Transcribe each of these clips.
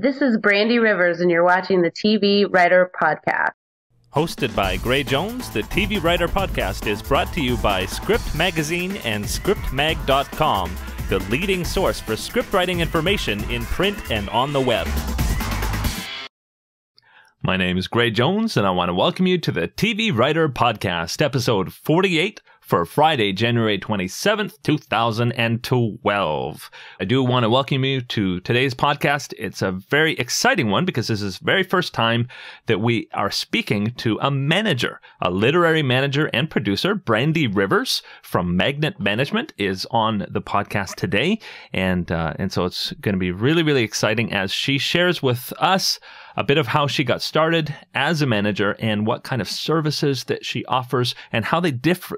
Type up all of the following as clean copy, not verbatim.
This is Brandy Rivers, and you're watching the TV Writer Podcast. Hosted by Gray Jones, the TV Writer Podcast is brought to you by Script Magazine and ScriptMag.com, the leading source for script writing information in print and on the web. My name is Gray Jones, and I want to welcome you to the TV Writer Podcast, episode 48 for Friday, January 27th, 2012. I do want to welcome you to today's podcast. It's a very exciting one because this is the very first time that we are speaking to a manager, a literary manager and producer. Brandy Rivers from Magnet Management is on the podcast today. And so it's going to be really, really exciting as she shares with us a bit of how she got started as a manager and what kind of services that she offers and how they differ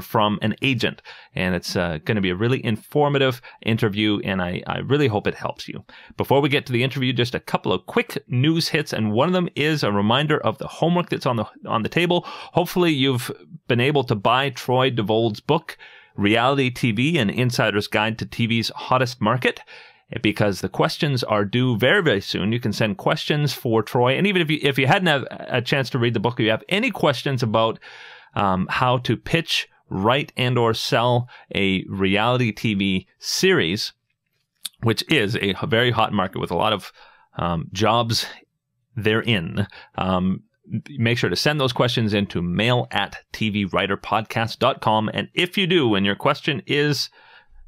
from an agent. And it's going to be a really informative interview, and I really hope it helps you. Before we get to the interview, just a couple of quick news hits, and one of them is a reminder of the homework that's on the table. Hopefully you've been able to buy Troy DeVolde's book, Reality TV, An Insider's Guide to TV's Hottest Market, because the questions are due very, very soon. You can send questions for Troy. And even if you hadn't had a chance to read the book, or you have any questions about how to pitch, write, and or sell a reality TV series, which is a very hot market with a lot of jobs therein, make sure to send those questions into mail@tvwriterpodcast.com. And if you do, and your question is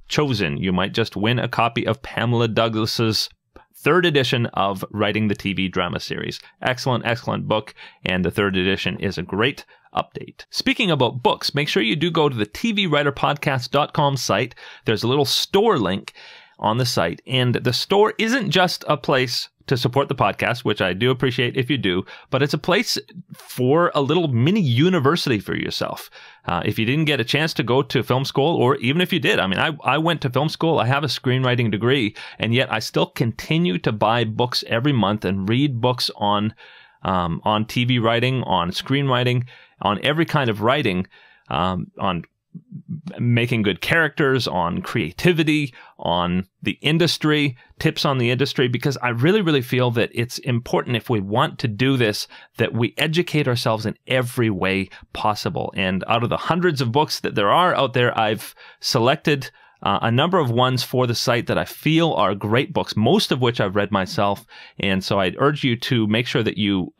chosen, you might just win a copy of Pamela Douglas's third edition of Writing the TV Drama Series. Excellent, excellent book, and the third edition is a great update. Speaking about books, make sure you do go to the tvwriterpodcast.com site. There's a little store link on the site, and the store isn't just a place to support the podcast, which I do appreciate if you do, but it's a place for a little mini university for yourself. If you didn't get a chance to go to film school, or even if you did, I mean, I went to film school, I have a screenwriting degree, and yet I still continue to buy books every month and read books on TV writing, on screenwriting, on every kind of writing, on making good characters, on creativity, on the industry, tips on the industry, because I really, really feel that it's important, if we want to do this, that we educate ourselves in every way possible. And out of the hundreds of books that there are out there, I've selected a number of ones for the site that I feel are great books, most of which I've read myself. And so I'd urge you to make sure that you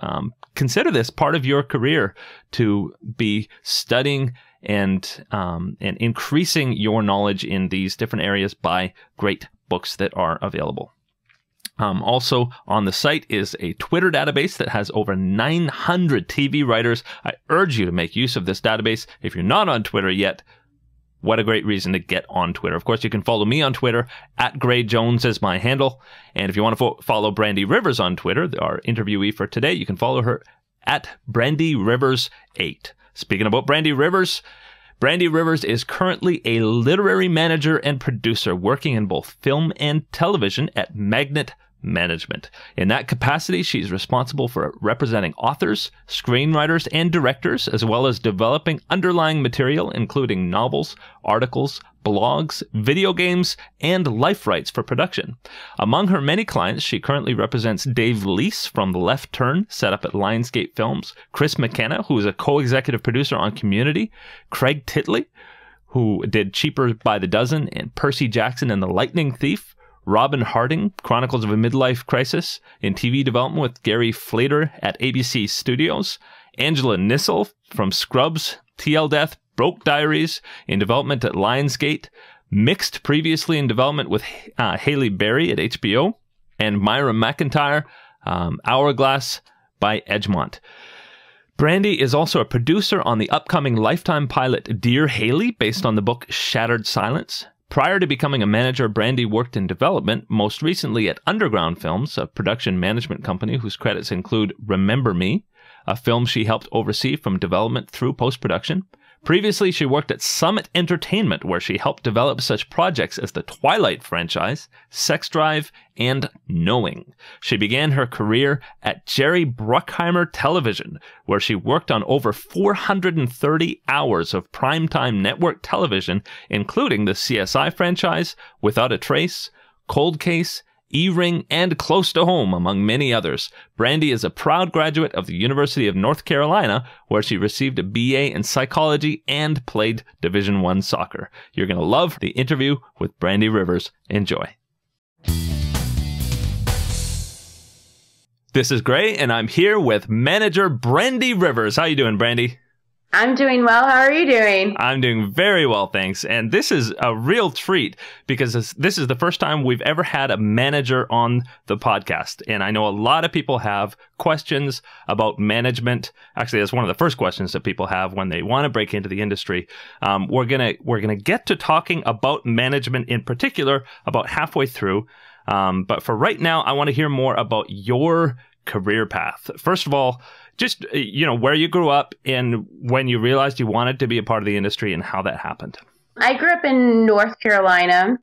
consider this part of your career, to be studying and increasing your knowledge in these different areas by great books that are available. Also on the site is a Twitter database that has over 900 TV writers. I urge you to make use of this database. If you're not on Twitter yet, what a great reason to get on Twitter. Of course, you can follow me on Twitter. @GrayJones is my handle. And if you want to follow Brandy Rivers on Twitter, our interviewee for today, you can follow her @BrandyRivers8. Speaking about Brandy Rivers is currently a literary manager and producer working in both film and television at Magnet Management. In that capacity, she's responsible for representing authors, screenwriters, and directors, as well as developing underlying material, including novels, articles, blogs, video games, and life rights for production. Among her many clients, she currently represents Dave Lease from The Left Turn, set up at Lionsgate Films, Chris McKenna, who is a co-executive producer on Community, Craig Titley, who did Cheaper by the Dozen, and Percy Jackson and the Lightning Thief, Robin Harding, Chronicles of a Midlife Crisis, in TV development with Gary Flater at ABC Studios, Angela Nissel from Scrubs, TL Death, Broke Diaries, in development at Lionsgate, Mixed previously in development with Haley Berry at HBO, and Myra McIntyre, Hourglass by Edgemont. Brandy is also a producer on the upcoming Lifetime pilot Dear Haley, based on the book Shattered Silence. Prior to becoming a manager, Brandy worked in development, most recently at Underground Films, a production management company whose credits include Remember Me, a film she helped oversee from development through post-production. Previously, she worked at Summit Entertainment, where she helped develop such projects as the Twilight franchise, Sex Drive, and Knowing. She began her career at Jerry Bruckheimer Television, where she worked on over 430 hours of primetime network television, including the CSI franchise, Without a Trace, Cold Case, E-Ring, and Close to Home, among many others. Brandy is a proud graduate of the University of North Carolina, where she received a BA in psychology and played Division I soccer. You're going to love the interview with Brandy Rivers. Enjoy. This is Gray, and I'm here with manager Brandy Rivers. How you doing, Brandy? I'm doing well. How are you doing? I'm doing very well, thanks. And this is a real treat because this is the first time we've ever had a manager on the podcast. And I know a lot of people have questions about management. Actually, that's one of the first questions that people have when they want to break into the industry. We're gonna get to talking about management in particular about halfway through. But for right now, I want to hear more about your career path. First of all, just, where you grew up and when you realized you wanted to be a part of the industry and how that happened. I grew up in North Carolina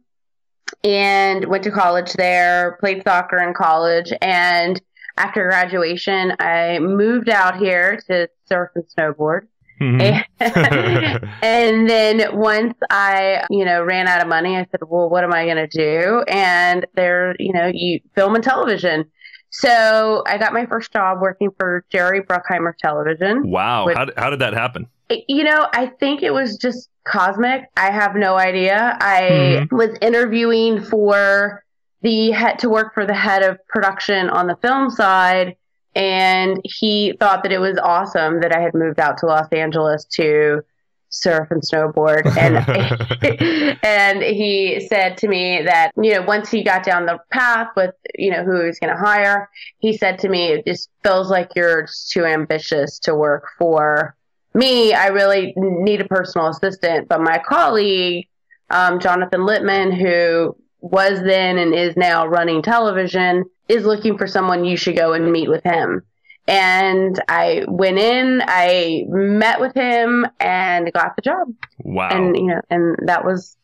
and went to college there, played soccer in college. And after graduation, I moved out here to surf and snowboard. Mm-hmm. And then once I, ran out of money, I said, well, what am I going to do? And you film and television. So I got my first job working for Jerry Bruckheimer Television. Wow. How did that happen? I think it was just cosmic. I have no idea. I was interviewing for to work for the head of production on the film side. And he thought that it was awesome that I had moved out to Los Angeles to surf and snowboard. And and he said to me that, once he got down the path with, who he was going to hire, he said to me, it just feels like you're just too ambitious to work for me. I really need a personal assistant. But my colleague, Jonathan Littman, who was then and is now running television, is looking for someone. You should go and meet with him. And I went in, I met with him and got the job. Wow. And, and that was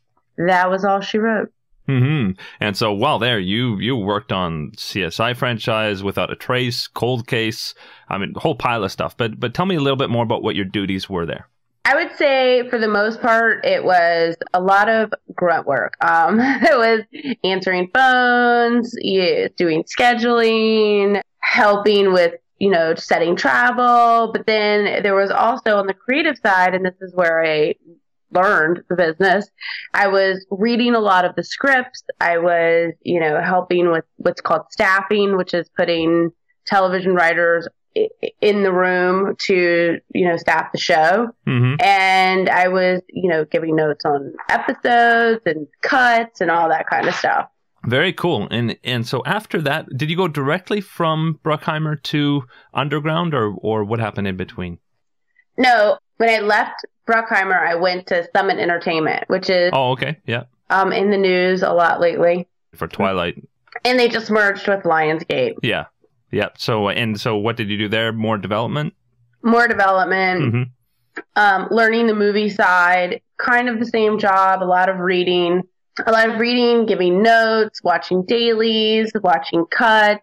all she wrote. Mm-hmm. And so while there, you worked on CSI franchise, Without a Trace, Cold Case, a whole pile of stuff. But tell me a little bit more about what your duties were there. I would say for the most part, it was a lot of grunt work. It was answering phones, doing scheduling, helping with, setting travel. But then there was also on the creative side, and this is where I learned the business, I was reading a lot of the scripts. I was, helping with what's called staffing, which is putting television writers in the room to, staff the show. Mm-hmm. And I was, giving notes on episodes and cuts and all that kind of stuff. Very cool. And so after that, did you go directly from Bruckheimer to Underground or what happened in between? No, when I left Bruckheimer, I went to Summit Entertainment, which is in the news a lot lately. For Twilight. And they just merged with Lionsgate. Yeah. Yeah. So what did you do there? More development? More development. Mm-hmm. Learning the movie side, kind of the same job, a lot of reading, giving notes, watching dailies, watching cuts.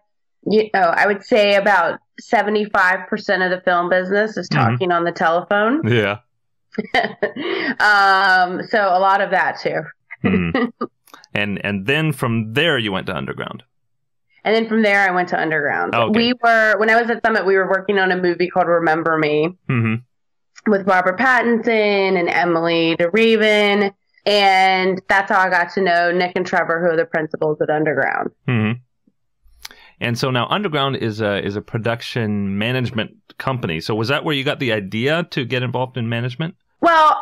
I would say about 75% of the film business is talking on the telephone. Yeah. So a lot of that too. Mm-hmm. And then from there you went to Underground. And then from there I went to Underground. Okay. When I was at Summit, we were working on a movie called Remember Me with Robert Pattinson and Emily DeRaven. And that's how I got to know Nick and Trevor, who are the principals at Underground. Mm-hmm. And so now Underground is a production management company. So was that where you got the idea to get involved in management? Well,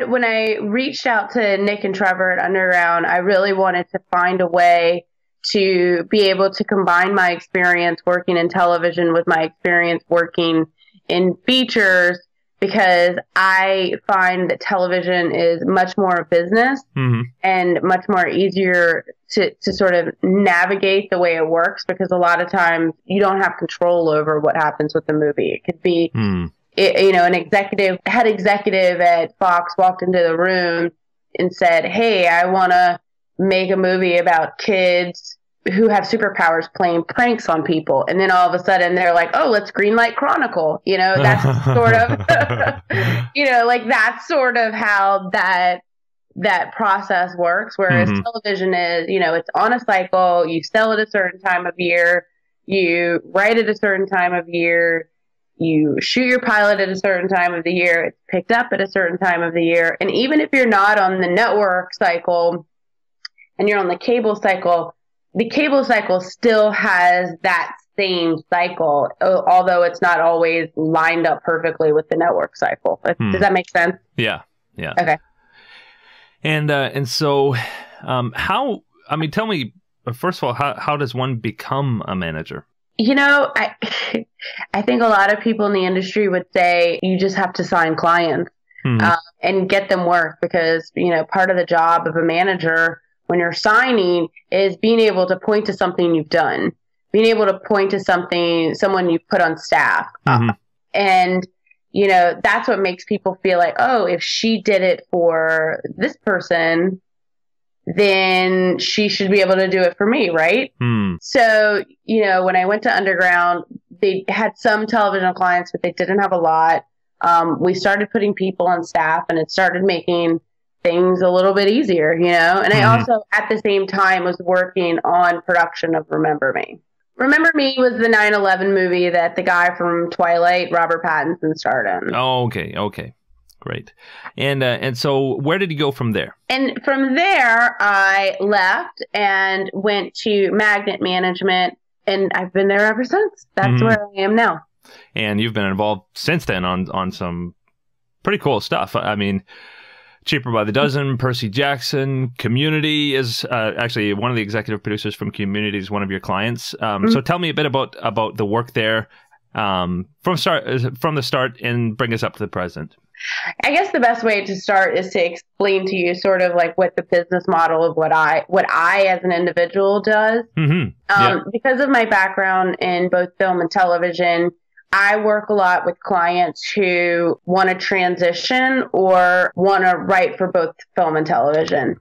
when I reached out to Nick and Trevor at Underground, I really wanted to find a way to be able to combine my experience working in television with my experience working in features, because I find that television is much more a business and much more easier to sort of navigate the way it works, because a lot of times you don't have control over what happens with the movie. It could be, an head executive at Fox walked into the room and said, hey, I want to make a movie about kids who have superpowers playing pranks on people. And then all of a sudden they're like, oh, let's greenlight Chronicle. That's sort of, that's sort of how that process works, whereas television is, it's on a cycle. You sell at a certain time of year, you write at a certain time of year, you shoot your pilot at a certain time of the year, it's picked up at a certain time of the year. And even if you're not on the network cycle and you're on the cable cycle still has that same cycle, although it's not always lined up perfectly with the network cycle. Does that make sense? Yeah. Okay. And so, tell me, first of all, how does one become a manager? I think a lot of people in the industry would say you just have to sign clients and get them work, because, part of the job of a manager when you're signing is being able to point to something you've done, being able to point to someone you've put on staff. And, that's what makes people feel like, oh, if she did it for this person, then she should be able to do it for me, right? So, when I went to Underground, they had some television clients, but they didn't have a lot. We started putting people on staff, and it started making things a little bit easier, And I also, at the same time, was working on production of Remember Me. Remember Me was the 9/11 movie that the guy from Twilight, Robert Pattinson, starred in. Oh, okay. Great. And so where did you go from there? And from there, I left and went to Magnet Management, and I've been there ever since. That's where I am now. And you've been involved since then on some pretty cool stuff. I mean, Cheaper by the Dozen, Percy Jackson, Community is actually one of the executive producers from Community is one of your clients. So tell me a bit about the work there from the start and bring us up to the present. I guess the best way to start is to explain to you sort of like what the business model of what I as an individual does. Because of my background in both film and television, I work a lot with clients who want to transition or want to write for both film and television.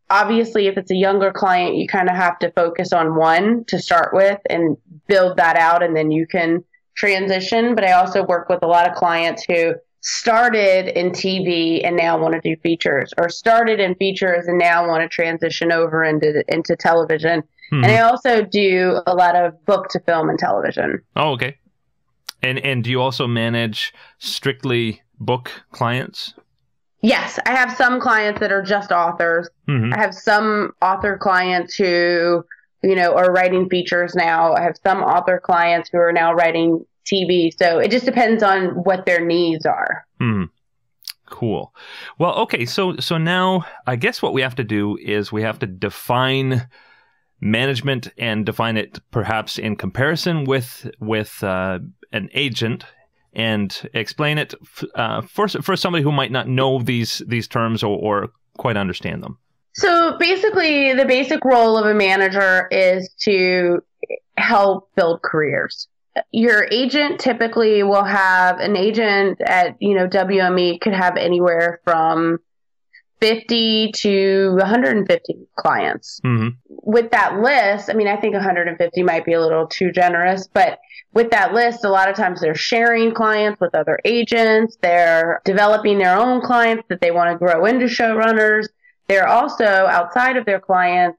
Obviously, if it's a younger client, you kind of have to focus on one to start with and build that out, and then you can transition. But I also work with a lot of clients who started in TV and now want to do features, or started in features and now want to transition over into television. And I also do a lot of book to film and television. Oh, okay. And do you also manage strictly book clients? Yes, I have some clients that are just authors. I have some author clients who, are writing features now. I have some author clients who are now writing TV. So it just depends on what their needs are. Cool. Well, okay. So now I guess what we have to do is we have to define management and define it perhaps in comparison with an agent, and explain it for somebody who might not know these terms or quite understand them. So basically, the basic role of a manager is to help build careers. Your agent typically will have an agent at, WME could have anywhere from 50 to 150 clients. With that list, I think 150 might be a little too generous, but with that list, a lot of times they're sharing clients with other agents. They're developing their own clients that they want to grow into showrunners. They're also, outside of their clients,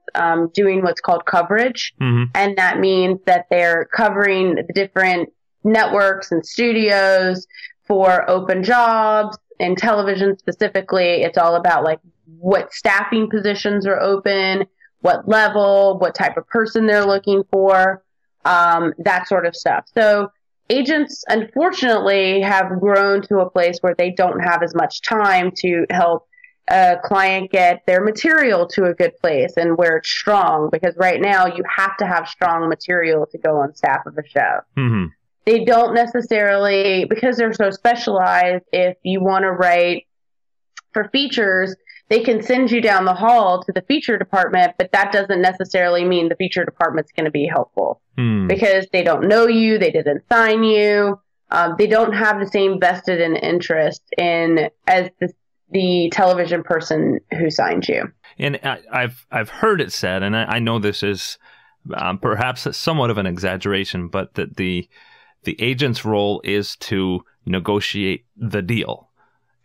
doing what's called coverage. And that means that they're covering the different networks and studios for open jobs. In television specifically, it's all about like what staffing positions are open, what level, what type of person they're looking for, that sort of stuff. So agents, unfortunately, have grown to a place where they don't have as much time to help a client get their material to a good place and where it's strong, because right now you have to have strong material to go on staff of a show. They don't necessarily, because they're so specialized, if you want to write for features, they can send you down the hall to the feature department, but that doesn't necessarily mean the feature department's going to be helpful because they don't know you, they didn't sign you, they don't have the same vested in interest in as the television person who signed you. And I've heard it said, and I know this is perhaps somewhat of an exaggeration, but that the agent's role is to negotiate the deal,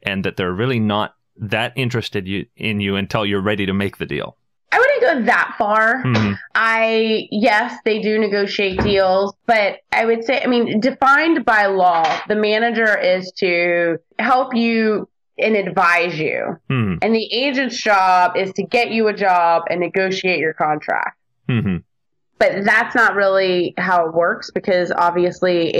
and that they're really not that interested in you until you're ready to make the deal? I wouldn't go that far. Yes, they do negotiate deals, but I would say, defined by law, the manager is to help you and advise you. And the agent's job is to get you a job and negotiate your contract. But that's not really how it works, because obviously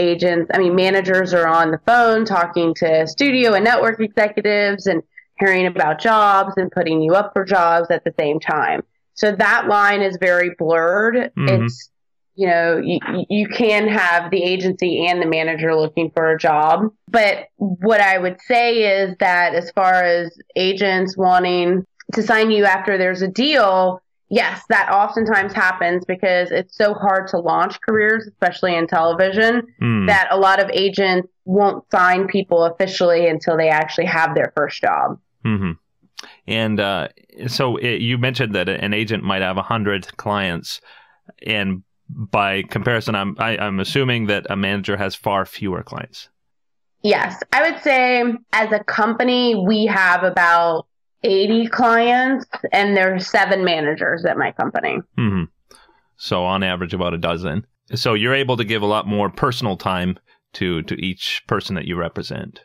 managers are on the phone talking to studio and network executives and hearing about jobs and putting you up for jobs at the same time. So that line is very blurred. It's, you can have the agency and the manager looking for a job. But what I would say is that as far as agents wanting to sign you after there's a deal, yes, that oftentimes happens because it's so hard to launch careers, especially in television, that a lot of agents won't sign people officially until they actually have their first job. And so you mentioned that an agent might have 100 clients, and by comparison, I'm assuming that a manager has far fewer clients. Yes, I would say as a company, we have about 80 clients, and there's 7 managers at my company. So on average, about a dozen. So you're able to give a lot more personal time to each person that you represent.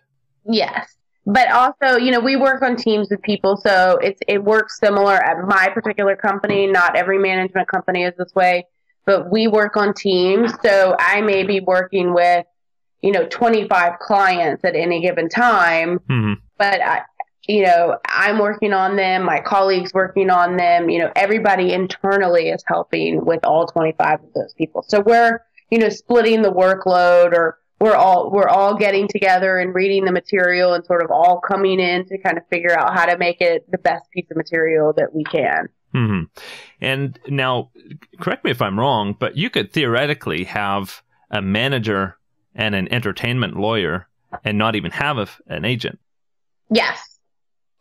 Yes. But also, we work on teams with people, so it works similar at my particular company. Not every management company is this way, but we work on teams. So I may be working with, 25 clients at any given time, but I'm working on them, my colleagues working on them, everybody internally is helping with all 25 of those people. So we're, splitting the workload, or we're all getting together and reading the material and sort of all coming in to kind of figure out how to make it the best piece of material that we can. And now, correct me if I'm wrong, but you could theoretically have a manager and an entertainment lawyer and not even have an agent. Yes,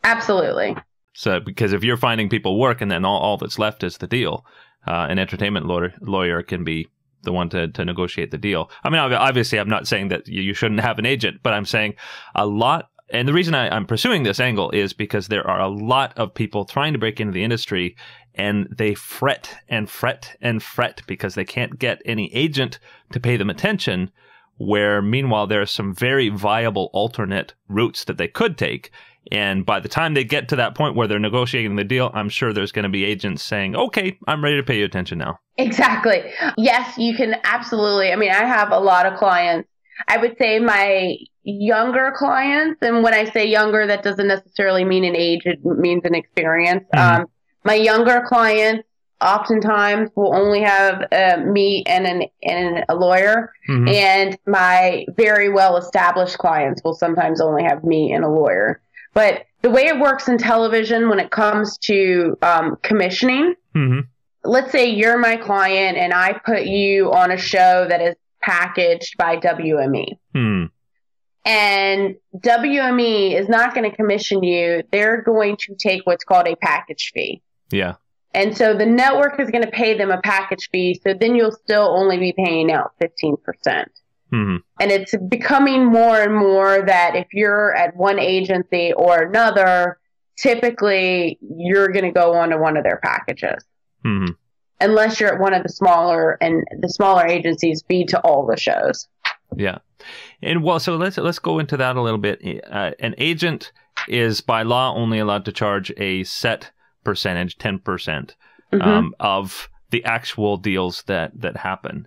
absolutely. So, because if you're finding people work and then all that's left is the deal, an entertainment lawyer can be the one to negotiate the deal. Obviously, I'm not saying that you shouldn't have an agent, but I'm saying a lot. And the reason I'm pursuing this angle is because there are a lot of people trying to break into the industry, and they fret and fret and fret because they can't get any agent to pay them attention, where meanwhile there are some very viable alternate routes that they could take. And by the time they get to that point where they're negotiating the deal, I'm sure there's going to be agents saying, okay, I'm ready to pay you attention now. Exactly. Yes, you can absolutely. I have a lot of clients. I would say my younger clients, and when I say younger, that doesn't necessarily mean an age, it means an experience. My younger clients oftentimes will only have me and a lawyer, and my very well-established clients will sometimes only have me and a lawyer. But the way it works in television when it comes to commissioning, let's say you're my client and I put you on a show that is packaged by WME. And WME is not going to commission you. They're going to take what's called a package fee. Yeah. And so the network is going to pay them a package fee. So then you'll still only be paying out 15%. And it's becoming more and more that if you're at one agency or another, typically you're going to go on to one of their packages. Unless you're at one of the smaller, and the smaller agencies feed to all the shows. Yeah. And well, so let's go into that a little bit. An agent is by law only allowed to charge a set percentage, 10%, of the actual deals that happen.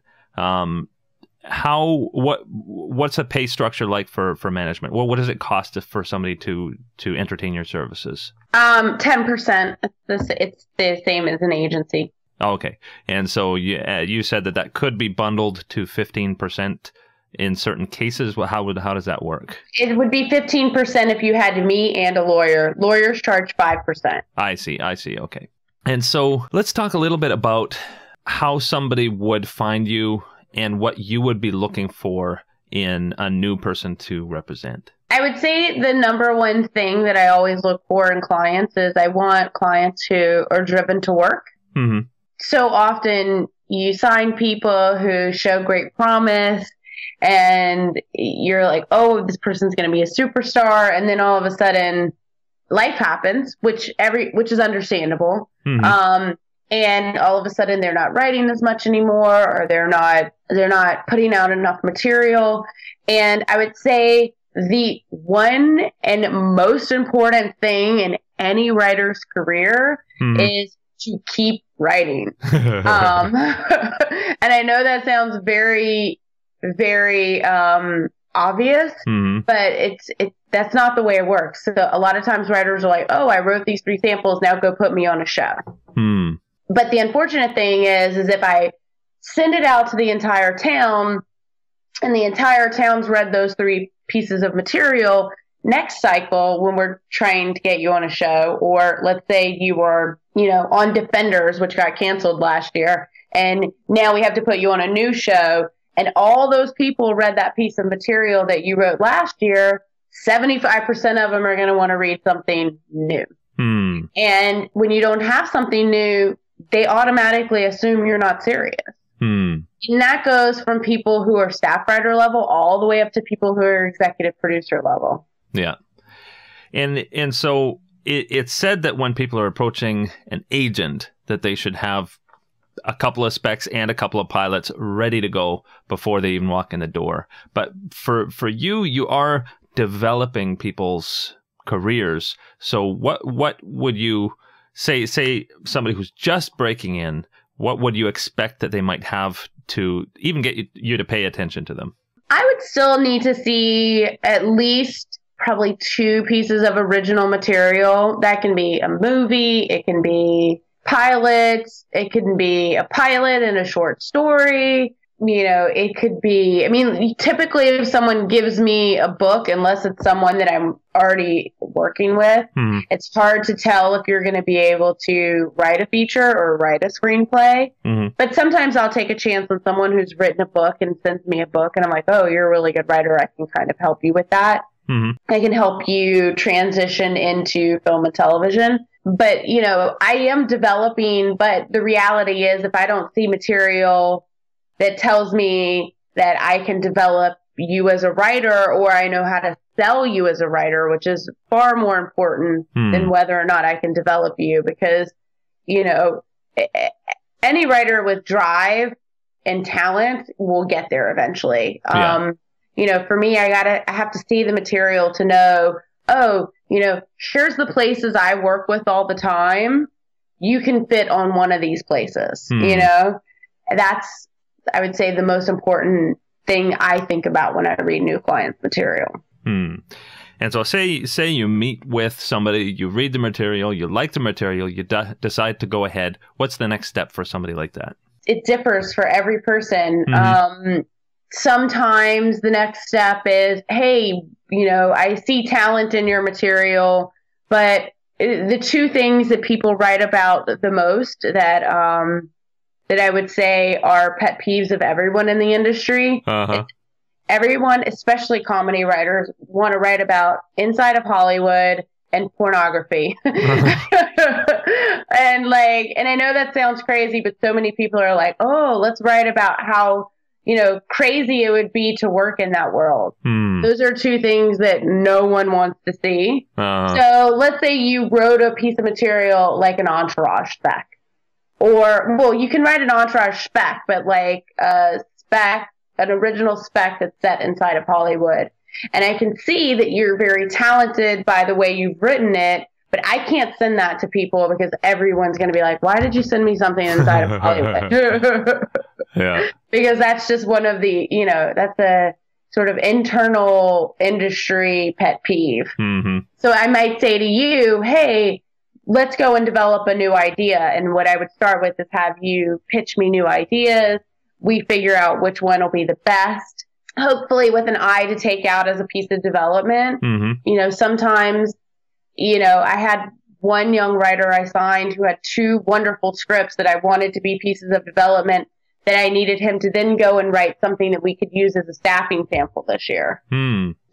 What's a pay structure like for management? Well, what does it cost for somebody to entertain your services? 10%. It's the same as an agency. Okay. And so you said that could be bundled to 15% in certain cases. Well, how does that work? It would be 15% if you had me and a lawyer. Lawyers charge 5%. I see. Okay. And so let's talk a little bit about how somebody would find you and what you would be looking for in a new person to represent. I would say the number one thing that I always look for in clients is I want clients who are driven to work. So often you sign people who show great promise, and you're like, oh, this person's going to be a superstar. And then all of a sudden, life happens, which is understandable. And all of a sudden they're not writing as much anymore, or they're not putting out enough material. And I would say the one and most important thing in any writer's career is to keep writing. And I know that sounds very, very obvious, but that's not the way it works. So a lot of times writers are like, oh, I wrote these 3 samples, now go put me on a show. But the unfortunate thing is if I send it out to the entire town and the entire town's read those 3 pieces of material, next cycle, when we're trying to get you on a show, or let's say you were, on Defenders, which got canceled last year, and now we have to put you on a new show, and all those people read that piece of material that you wrote last year, 75% of them are going to want to read something new. And when you don't have something new, they automatically assume you're not serious. And that goes from people who are staff writer level all the way up to people who are executive producer level. Yeah. And so it's said that when people are approaching an agent, that they should have a couple of specs and a couple of pilots ready to go before they even walk in the door. But for you are developing people's careers. So what would you say somebody who's just breaking in, what would you expect that they might have to even get you to pay attention to them? I would still need to see at least probably 2 pieces of original material. That can be a movie, it can be pilots, it can be a pilot and a short story. It could be, typically if someone gives me a book, unless it's someone that I'm already working with, it's hard to tell if you're going to be able to write a feature or write a screenplay. But sometimes I'll take a chance on someone who's written a book and sends me a book, and I'm like, oh, you're a really good writer. I can kind of help you with that. I can help you transition into film and television. But, I am developing, but the reality is if I don't see material that tells me that I can develop you as a writer, or I know how to sell you as a writer, which is far more important than whether or not I can develop you, because, any writer with drive and talent will get there eventually. For me, I have to see the material to know, here's the places I work with all the time. You can fit on one of these places, that's, I would say, the most important thing I think about when I read new clients' material. And so say you meet with somebody, you read the material, you like the material, you decide to go ahead. What's the next step for somebody like that? It differs for every person. Sometimes the next step is, hey, I see talent in your material, but the 2 things that people write about the most that I would say are pet peeves of everyone in the industry. Everyone, especially comedy writers, want to write about inside of Hollywood and pornography. And I know that sounds crazy, but so many people are like, oh, let's write about how, crazy it would be to work in that world. Those are 2 things that no one wants to see. So let's say you wrote a piece of material like an Entourage spec. Or, well, you can write an Entourage spec, but like a spec, an original spec that's set inside of Hollywood. And I can see that you're very talented by the way you've written it, but I can't send that to people because everyone's going to be like, why did you send me something inside of Hollywood? Because that's just one of the, that's a sort of internal industry pet peeve. So I might say to you, hey, let's go and develop a new idea. And what I would start with is have you pitch me new ideas. We figure out which one will be the best, hopefully with an eye to take out as a piece of development. Sometimes, I had one young writer I signed who had 2 wonderful scripts that I wanted to be pieces of development that I needed him to then go and write something that we could use as a staffing sample this year.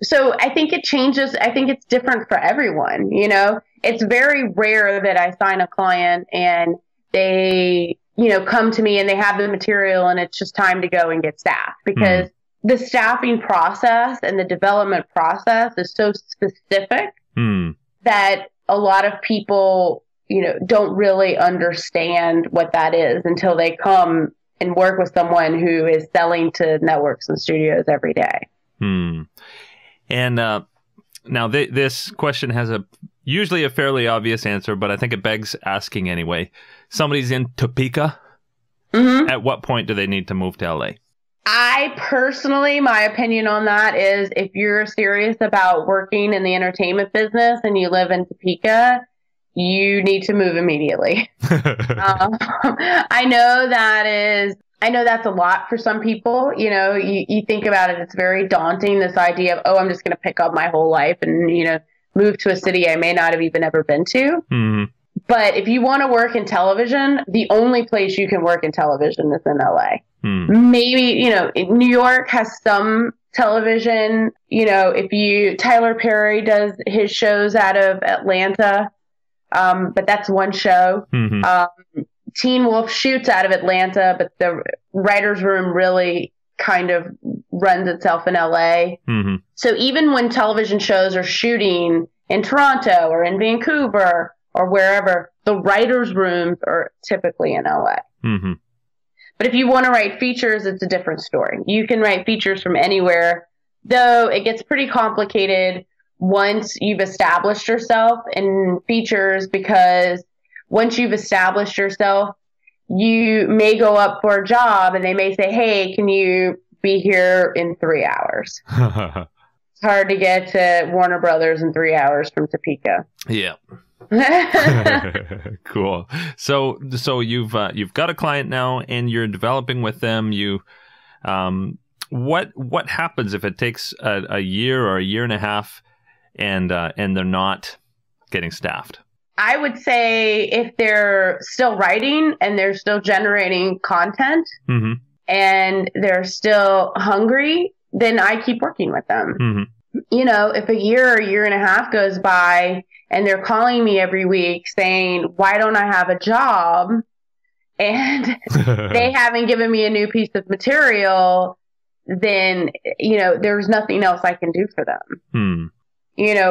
So I think it changes. I think it's different for everyone. It's very rare that I sign a client and they, come to me and they have the material and it's just time to go and get staffed, because the staffing process and the development process is so specific that a lot of people, don't really understand what that is until they come and work with someone who is selling to networks and studios every day. And now this question has usually a fairly obvious answer, but I think it begs asking anyway. Somebody's in Topeka. At what point do they need to move to LA? I personally, my opinion on that is if you're serious about working in the entertainment business and you live in Topeka, you need to move immediately. I know that's a lot for some people. You think about it, it's very daunting, this idea of, I'm just going to pick up my whole life and, move to a city I may not have even ever been to. But if you want to work in television, the only place you can work in television is in LA. Maybe, New York has some television. Tyler Perry does his shows out of Atlanta, but that's one show. Teen Wolf shoots out of Atlanta, but the writer's room really kind of runs itself in LA. So even when television shows are shooting in Toronto or in Vancouver or wherever, the writer's rooms are typically in LA. But if you want to write features, it's a different story. You can write features from anywhere, though it gets pretty complicated once you've established yourself in features, because once you've established yourself, you may go up for a job and they may say, hey, can you be here in 3 hours? It's hard to get to Warner Brothers in 3 hours from Topeka. Yeah. Cool. So you've got a client now and you're developing with them. What happens if it takes a year or a year and a half and they're not getting staffed? I would say if they're still writing and they're still generating content and they're still hungry, then I keep working with them. If a year or a year and a half goes by and they're calling me every week saying, why don't I have a job? And they haven't given me a new piece of material, then, there's nothing else I can do for them.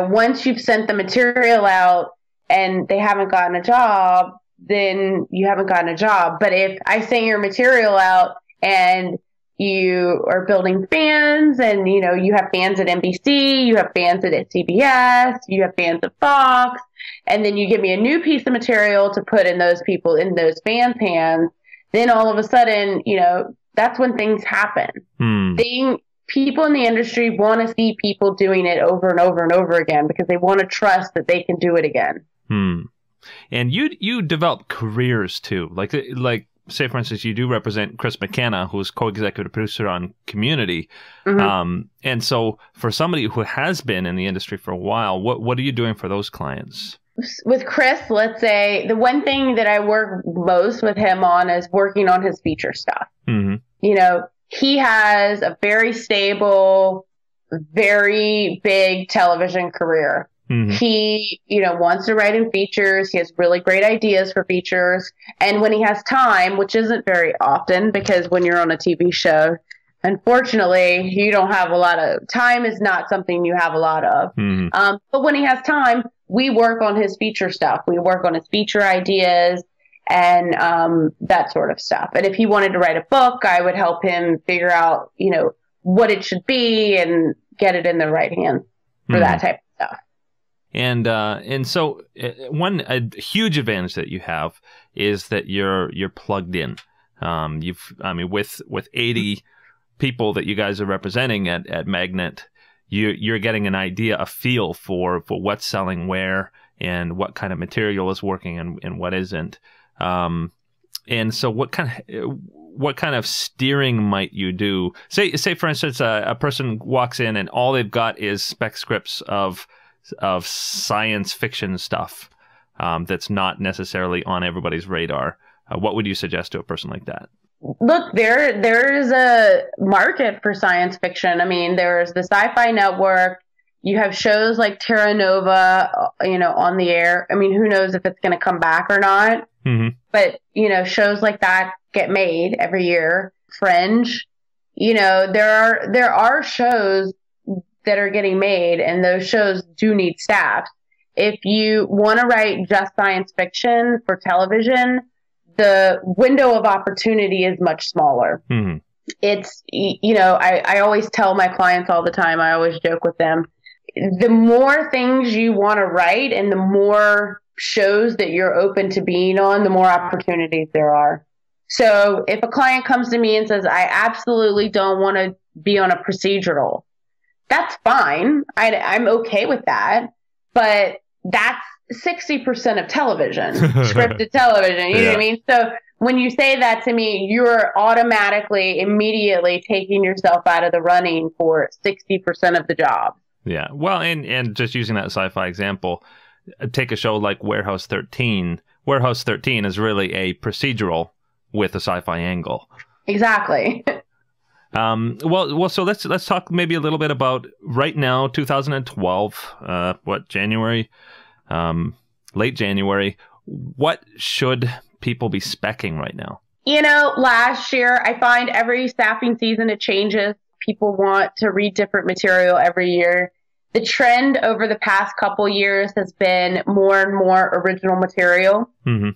Once you've sent the material out and they haven't gotten a job, then you haven't gotten a job. But if I send your material out and you are building fans and, you have fans at NBC, you have fans at CBS, you have fans at Fox, and then you give me a new piece of material to put in those people, in those fans' hands, then all of a sudden, that's when things happen. People in the industry want to see people doing it over and over and over again because they want to trust that they can do it again. And you develop careers too. Like say, for instance, you do represent Chris McKenna, who's co-executive producer on Community. And so for somebody who has been in the industry for a while, what are you doing for those clients? With Chris, let's say the one thing that I work most with him on is working on his feature stuff. He has a very stable, very big television career. He, wants to write in features. He has really great ideas for features. And when he has time, which isn't very often because when you're on a TV show, unfortunately, you don't have a lot of time is not something you have a lot of. But when he has time, we work on his feature stuff. We work on his feature ideas and that sort of stuff. And if he wanted to write a book, I would help him figure out, what it should be and get it in the right hands for that type of stuff. And so a huge advantage that you have is that you're plugged in. With 80 people that you guys are representing at Magnet, you're getting an idea, a feel for what's selling where and what kind of material is working and what isn't. And so what kind of steering might you do? Say for instance, a person walks in and all they've got is spec scripts of science fiction stuff that's not necessarily on everybody's radar. What would you suggest to a person like that? Look, there's a market for science fiction. I mean, there's the Sci-Fi Network. You have shows like Terra Nova, on the air. I mean, who knows if it's going to come back or not? But, shows like that get made every year. Fringe, there are shows that are getting made, and those shows do need staff. if you want to write just science fiction for television, the window of opportunity is much smaller. Mm-hmm. It's, I always tell my clients all the time, I always joke with them, the more things you want to write and the more shows that you're open to being on, the more opportunities there are. So if a client comes to me and says, I absolutely don't want to be on a procedural, that's fine. I'm okay with that. But that's 60% of television, scripted television. You know what I mean? So when you say that to me, you're automatically, immediately taking yourself out of the running for 60% of the job. Yeah. Well, and just using that sci-fi example, take a show like Warehouse 13. Warehouse 13 is really a procedural with a sci-fi angle. Exactly. Well, so let's talk maybe a little bit about right now, 2012, January, late January. What should people be speccing right now? Last year, I find every staffing season it changes. People want to read different material every year. The trend over the past couple years has been more and more original material. Mm-hmm.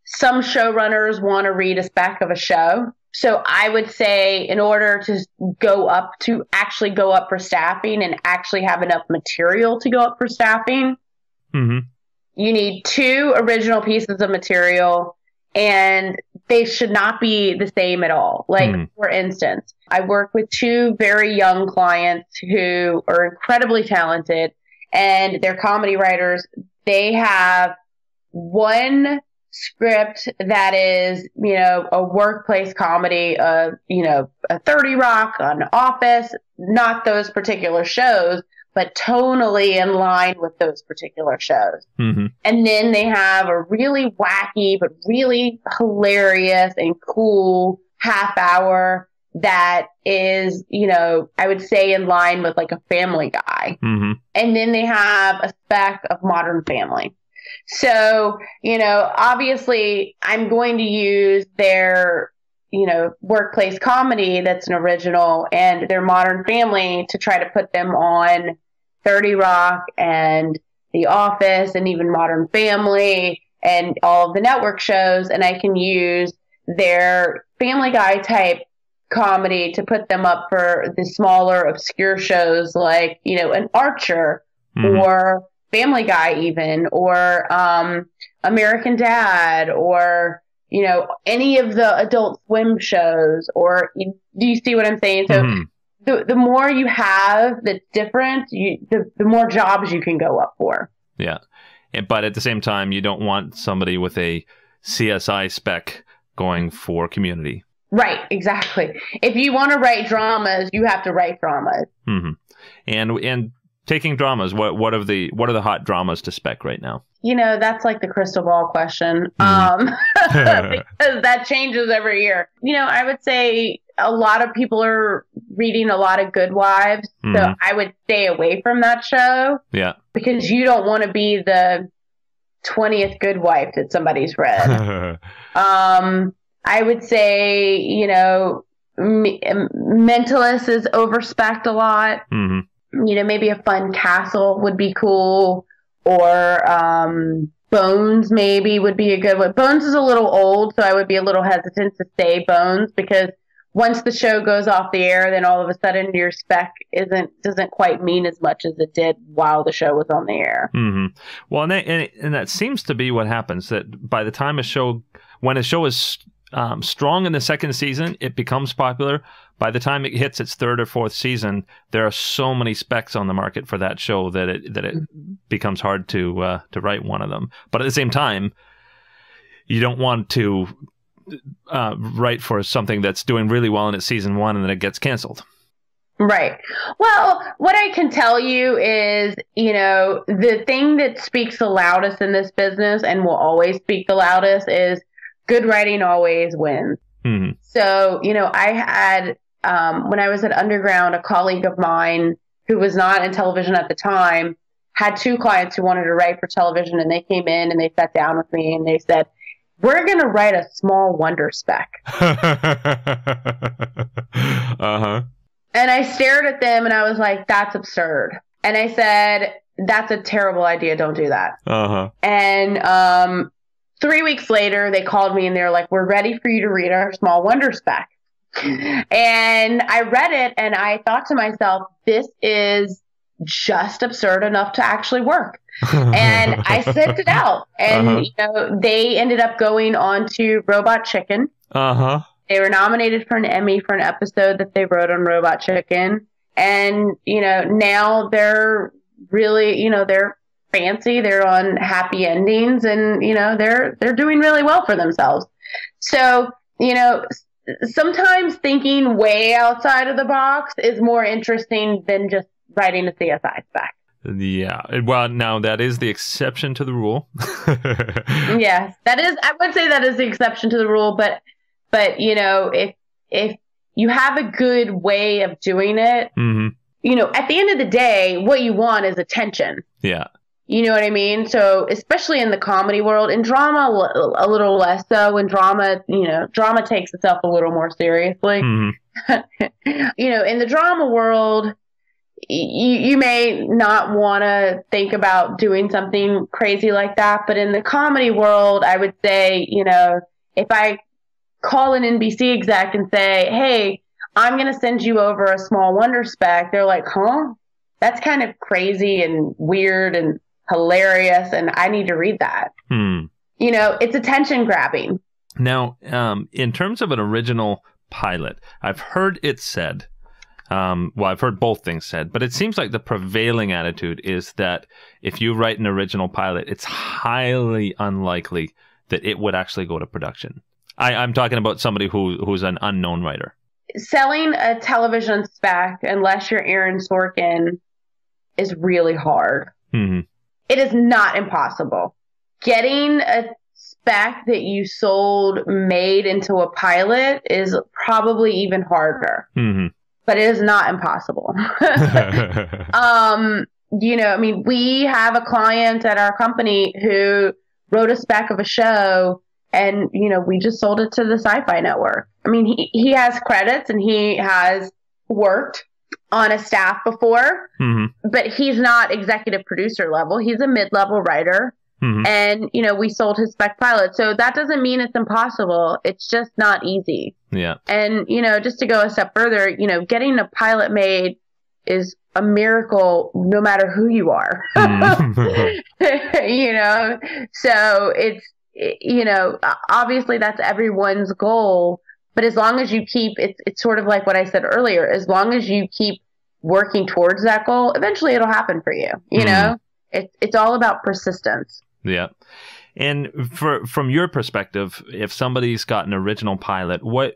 Some showrunners want to read a spec of a show. So I would say in order to actually go up for staffing and actually have enough material to go up for staffing, mm-hmm. you need 2 original pieces of material, and they should not be the same at all. Like, for instance, I work with 2 very young clients who are incredibly talented, and they're comedy writers. They have one script that is, a workplace comedy, a 30 Rock, an Office, not those particular shows, but tonally in line with those particular shows. Mm-hmm. And then they have a really wacky, but really hilarious and cool half hour that is, I would say in line with like a Family Guy. Mm-hmm. And then they have a spec of Modern Family. So, obviously I'm going to use their, workplace comedy that's an original and their Modern Family to try to put them on 30 Rock and The Office and even Modern Family and all of the network shows. And I can use their Family Guy type comedy to put them up for the smaller obscure shows like, an Archer or Family Guy even, or American Dad, or, any of the Adult Swim shows, or do you see what I'm saying? So the more you have that's different, the more jobs you can go up for. Yeah. But at the same time, you don't want somebody with a CSI spec going for Community. Right, exactly. If you want to write dramas, you have to write dramas. Mm-hmm. And taking dramas, what are the hot dramas to spec right now? That's like the crystal ball question, because that changes every year. I would say a lot of people are reading a lot of Good Wives, so I would stay away from that show. Yeah, because you don't want to be the 20th Good Wife that somebody's read. I would say, Mentalist is overspec'd a lot. Mm-hmm. Maybe a Fun Castle would be cool, or Bones maybe would be a good one. Bones is a little old, so I would be a little hesitant to say Bones, because once the show goes off the air, then all of a sudden your spec doesn't quite mean as much as it did while the show was on the air. Mm-hmm. Well, and that seems to be what happens, that by the time when a show is strong in the second season, it becomes popular. By the time it hits its 3rd or 4th season, there are so many specs on the market for that show that it becomes hard to write one of them. But at the same time, you don't want to write for something that's doing really well in its season 1 and then it gets canceled. Right. Well, what I can tell you is, the thing that speaks the loudest in this business and will always speak the loudest is good writing always wins. Mm-hmm. So, I had, when I was at Underground, a colleague of mine who was not in television at the time had 2 clients who wanted to write for television, and they came in and they sat down with me and they said, we're going to write a Small Wonder spec. Uh-huh. And I stared at them and I was like, that's absurd. And I said, that's a terrible idea. Don't do that. Uh-huh. And 3 weeks later, they called me and they were like, we're ready for you to read our Small Wonder spec. And I read it and I thought to myself, this is just absurd enough to actually work. And I sent it out. And, they ended up going on to Robot Chicken. Uh-huh. They were nominated for an Emmy for an episode that they wrote on Robot Chicken. And, now they're really, they're fancy. They're on Happy Endings and, they're doing really well for themselves. So, sometimes thinking way outside of the box is more interesting than just writing a CSI spec. Yeah. Well, now that is the exception to the rule. Yes, I would say that is the exception to the rule, but if you have a good way of doing it, at the end of the day, what you want is attention. Yeah. You know what I mean? So especially in the comedy world, in drama, a little less so. In drama, drama takes itself a little more seriously. In the drama world, you may not want to think about doing something crazy like that. But in the comedy world, I would say, if I call an NBC exec and say, hey, I'm going to send you over a Small Wonder spec, they're like, huh? That's kind of crazy and weird and hilarious, and I need to read that. It's attention grabbing. Now, in terms of an original pilot, I've heard it said, I've heard both things said, but it seems like the prevailing attitude is that if you write an original pilot, it's highly unlikely that it would actually go to production. I'm talking about somebody who's an unknown writer. Selling a television spec, unless you're Aaron Sorkin, is really hard. It is not impossible. Getting a spec that you sold made into a pilot is probably even harder. But it is not impossible. We have a client at our company who wrote a spec of a show and, we just sold it to the Sci-Fi Network. I mean, he has credits and he has worked on a staff before, but he's not executive producer level. He's a mid-level writer. And, we sold his spec pilot. So that doesn't mean it's impossible. It's just not easy. Yeah. And, just to go a step further, getting a pilot made is a miracle no matter who you are. So it's, obviously that's everyone's goal. But as long as you keep, it's sort of like what I said earlier, as long as you keep working towards that goal, eventually it'll happen for you. It's all about persistence. Yeah. And from your perspective, if somebody's got an original pilot, what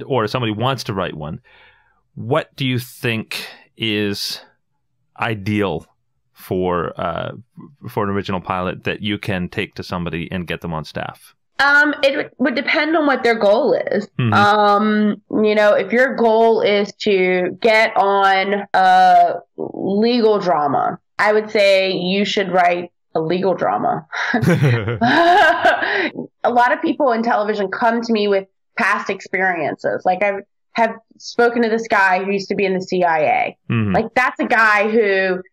or somebody wants to write one, what do you think is ideal for an original pilot that you can take to somebody and get them on staff? It would depend on what their goal is. If your goal is to get on a legal drama, I would say you should write a legal drama. A lot of people in television come to me with past experiences. Like I have spoken to this guy who used to be in the CIA. Like that's a guy who,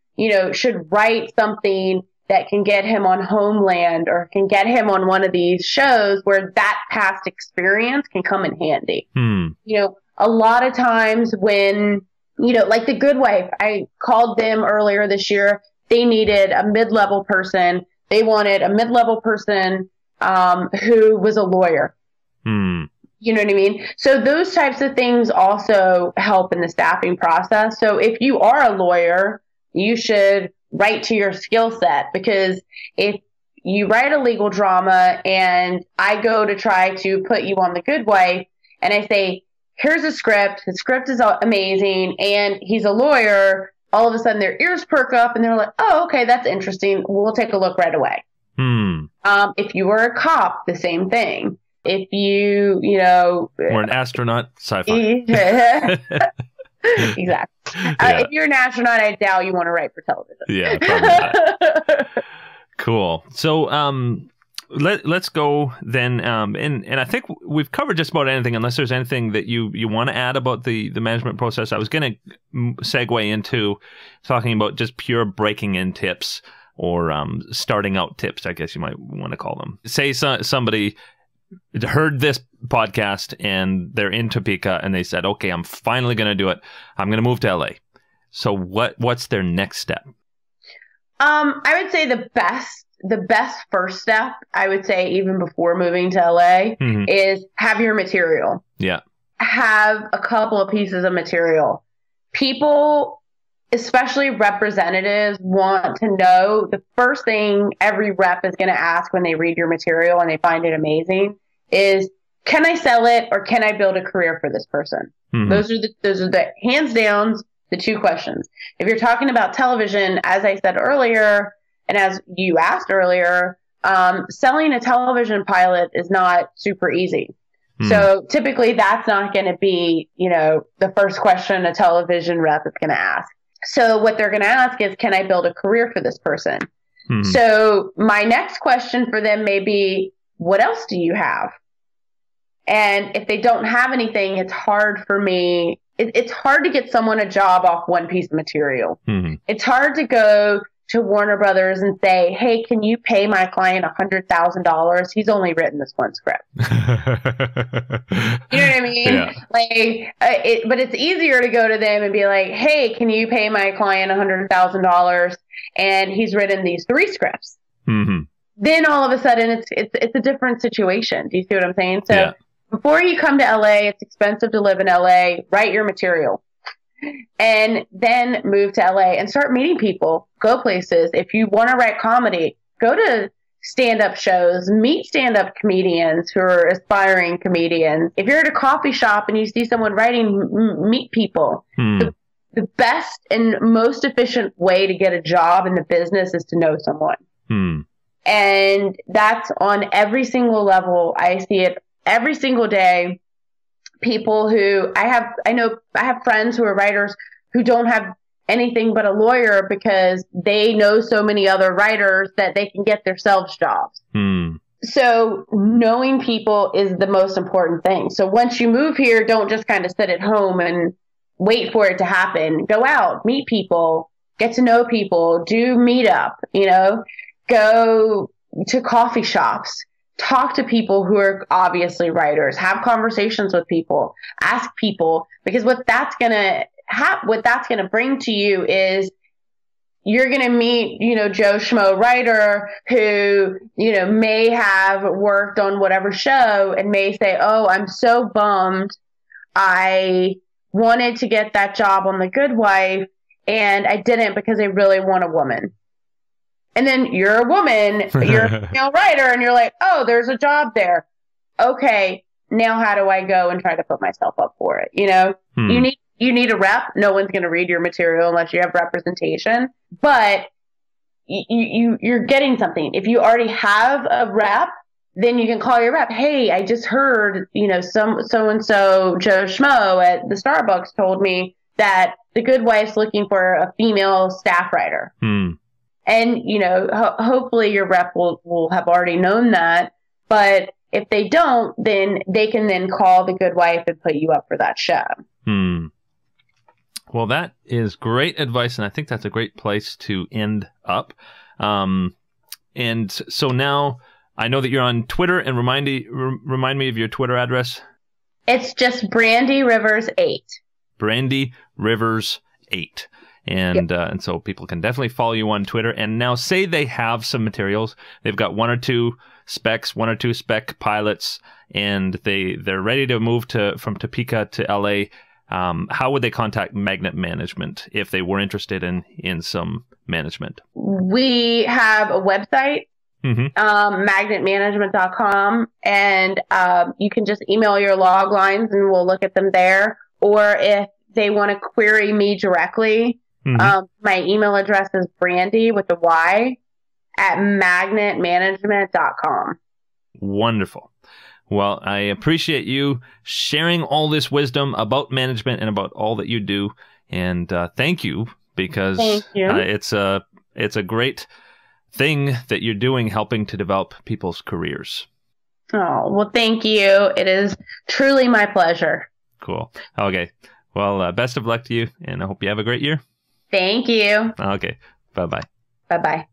should write something that can get him on Homeland or can get him on one of these shows where that past experience can come in handy. A lot of times when, like The Good Wife, I called them earlier this year. They needed a mid-level person. They wanted a mid-level person who was a lawyer. You know what I mean? So those types of things also help in the staffing process. So if you are a lawyer, you should write to your skill set, because if you write a legal drama and I go to try to put you on The Good Wife and I say, here's a script, the script is amazing, and he's a lawyer, all of a sudden their ears perk up and they're like, oh, okay, that's interesting. We'll take a look right away. If you were a cop, the same thing. If you, or an astronaut, sci-fi. Exactly. If you're an astronaut, I doubt you want to write for television. Yeah, probably not. Cool. So, let's go then. And I think we've covered just about anything, unless there's anything that you want to add about the management process. I was going to segue into talking about just pure breaking in tips, or starting out tips, I guess you might want to call them. Say somebody heard this podcast and they're in Topeka and they said, okay, I'm finally going to do it. I'm going to move to LA. So what's their next step? I would say the best first step, I would say even before moving to LA, is have your material. Yeah. Have a couple of pieces of material. People, especially representatives, want to know the first thing every rep is going to ask when they read your material and they find it amazing is, can I sell it or can I build a career for this person? Those are the hands down the two questions. If you're talking about television, as I said earlier, and as you asked earlier, selling a television pilot is not super easy. So typically that's not going to be, the first question a television rep is going to ask. So what they're going to ask is, can I build a career for this person? So my next question for them may be, what else do you have? And if they don't have anything, it's hard for me. It's hard to get someone a job off one piece of material. It's hard to go to Warner Brothers and say, hey, can you pay my client $100,000? He's only written this one script. You know what I mean? Yeah. But it's easier to go to them and be like, hey, can you pay my client $100,000? And he's written these 3 scripts. Then all of a sudden it's a different situation. Do you see what I'm saying? So before you come to LA, it's expensive to live in LA. Write your material. And then move to LA and start meeting people. Go places. If you want to write comedy, go to stand-up shows, meet stand-up comedians who are aspiring comedians. If you're at a coffee shop and you see someone writing, meet people. The best and most efficient way to get a job in the business is to know someone. And that's on every single level. I see it every single day. People who I have friends who are writers who don't have anything but a lawyer because they know so many other writers that they can get themselves jobs. So knowing people is the most important thing. So once you move here, don't just kind of sit at home and wait for it to happen. Go out, meet people, get to know people, do meetup, go to coffee shops. Talk to people who are obviously writers. Have conversations with people. Ask people, because what that's gonna bring to you is you're gonna meet, Joe Schmo writer who, may have worked on whatever show and may say, "Oh, I'm so bummed. I wanted to get that job on The Good Wife and I didn't because I really want a woman." And then you're a woman, you're a female writer, and you're like, oh, there's a job there. Okay, now how do I go and try to put myself up for it? You need a rep. No one's going to read your material unless you have representation. But you're getting something. If you already have a rep, then you can call your rep. Hey, I just heard, so-and-so Joe Schmo at the Starbucks told me that The Good Wife's looking for a female staff writer. And, hopefully your rep will have already known that. But if they don't, then they can then call The Good Wife and put you up for that show. Well, that is great advice. And I think that's a great place to end up. And so now I know that you're on Twitter, and remind me of your Twitter address. It's just Brandy Rivers 8. Brandy Rivers 8. And so people can definitely follow you on Twitter. And now say they have some materials. They've got 1 or 2 specs, 1 or 2 spec pilots, and they're ready to move from Topeka to LA. How would they contact Magnet Management if they were interested in some management? We have a website, magnetmanagement.com, and you can just email your log lines and we'll look at them there. Or if they want to query me directly, my email address is Brandy with a Y at magnetmanagement.com. Wonderful. Well, I appreciate you sharing all this wisdom about management and about all that you do. And thank you, because thank you. It's a great thing that you're doing helping to develop people's careers. Oh, well, thank you. It is truly my pleasure. Cool. Okay. Well, best of luck to you, and I hope you have a great year. Thank you. Okay. Bye-bye. Bye-bye.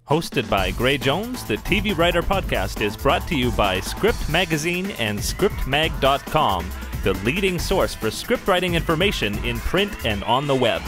Hosted by Gray Jones, the TV Writer Podcast is brought to you by Script Magazine and ScriptMag.com, the leading source for script writing information in print and on the web.